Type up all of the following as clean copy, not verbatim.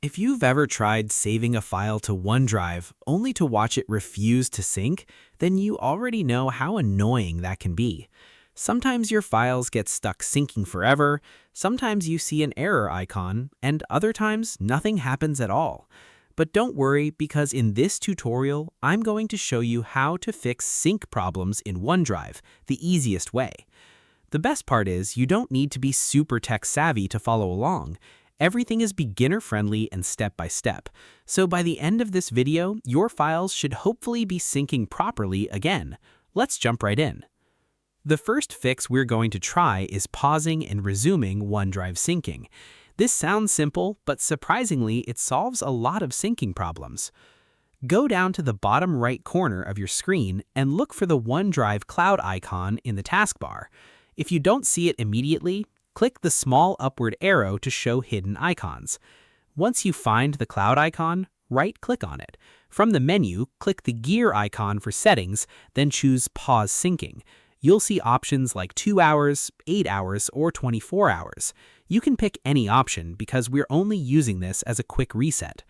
If you've ever tried saving a file to OneDrive only to watch it refuse to sync, then you already know how annoying that can be. Sometimes your files get stuck syncing forever, sometimes you see an error icon, and other times nothing happens at all. But don't worry, because in this tutorial, I'm going to show you how to fix sync problems in OneDrive the easiest way. The best part is you don't need to be super tech savvy to follow along. Everything is beginner-friendly and step-by-step, so by the end of this video, your files should hopefully be syncing properly again. Let's jump right in. The first fix we're going to try is pausing and resuming OneDrive syncing. This sounds simple, but surprisingly, it solves a lot of syncing problems. Go down to the bottom right corner of your screen and look for the OneDrive cloud icon in the taskbar. If you don't see it immediately, click the small upward arrow to show hidden icons. Once you find the cloud icon, right-click on it. From the menu, click the gear icon for settings, then choose Pause Syncing. You'll see options like 2 hours, 8 hours, or 24 hours. You can pick any option because we're only using this as a quick reset.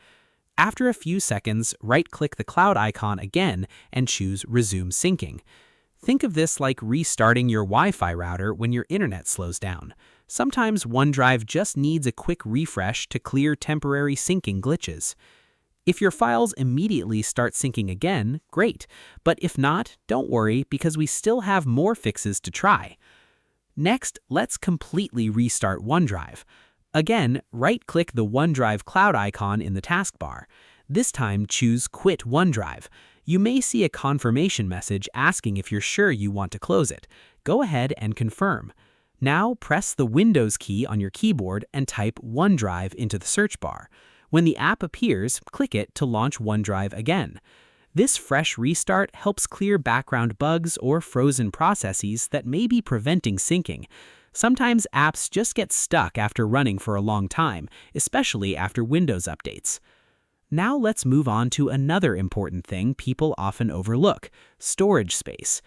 After a few seconds, right-click the cloud icon again and choose Resume Syncing. Think of this like restarting your Wi-Fi router when your internet slows down. Sometimes OneDrive just needs a quick refresh to clear temporary syncing glitches. If your files immediately start syncing again, great, but if not, don't worry because we still have more fixes to try. Next, let's completely restart OneDrive. Again, right-click the OneDrive cloud icon in the taskbar. This time, choose Quit OneDrive. You may see a confirmation message asking if you're sure you want to close it. Go ahead and confirm. Now press the Windows key on your keyboard and type OneDrive into the search bar. When the app appears, click it to launch OneDrive again. This fresh restart helps clear background bugs or frozen processes that may be preventing syncing. Sometimes apps just get stuck after running for a long time, especially after Windows updates. Now let's move on to another important thing people often overlook: storage space.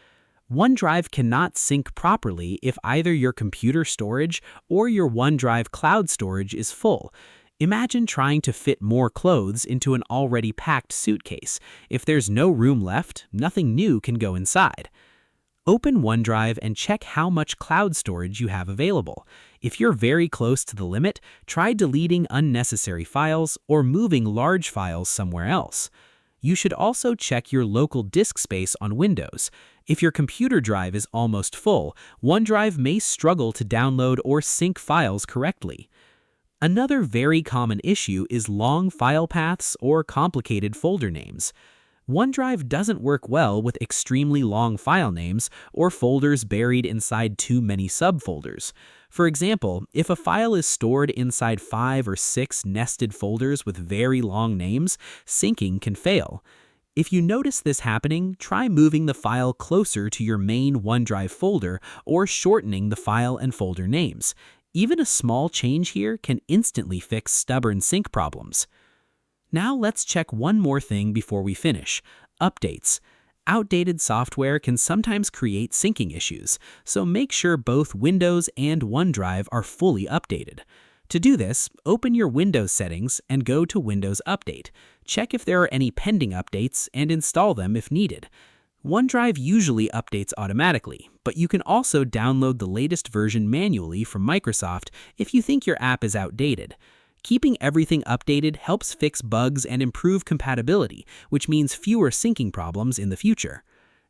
OneDrive cannot sync properly if either your computer storage or your OneDrive cloud storage is full. Imagine trying to fit more clothes into an already packed suitcase. If there's no room left, nothing new can go inside. Open OneDrive and check how much cloud storage you have available. If you're very close to the limit, try deleting unnecessary files or moving large files somewhere else. You should also check your local disk space on Windows. If your computer drive is almost full, OneDrive may struggle to download or sync files correctly. Another very common issue is long file paths or complicated folder names. OneDrive doesn't work well with extremely long file names or folders buried inside too many subfolders. For example, if a file is stored inside 5 or 6 nested folders with very long names, syncing can fail. If you notice this happening, try moving the file closer to your main OneDrive folder or shortening the file and folder names. Even a small change here can instantly fix stubborn sync problems. Now let's check one more thing before we finish: updates. Outdated software can sometimes create syncing issues, so make sure both Windows and OneDrive are fully updated. To do this, open your Windows settings and go to Windows Update. Check if there are any pending updates and install them if needed. OneDrive usually updates automatically, but you can also download the latest version manually from Microsoft if you think your app is outdated. Keeping everything updated helps fix bugs and improve compatibility, which means fewer syncing problems in the future.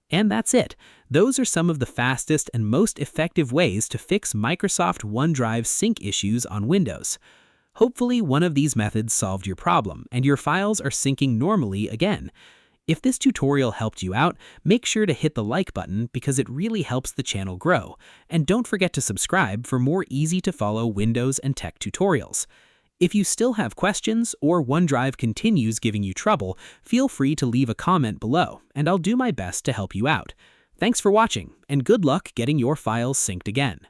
And that's it. Those are some of the fastest and most effective ways to fix Microsoft OneDrive sync issues on Windows. Hopefully, one of these methods solved your problem and your files are syncing normally again. If this tutorial helped you out, make sure to hit the like button because it really helps the channel grow. And don't forget to subscribe for more easy-to-follow Windows and tech tutorials. If you still have questions or OneDrive continues giving you trouble, feel free to leave a comment below, and I'll do my best to help you out. Thanks for watching, and good luck getting your files synced again.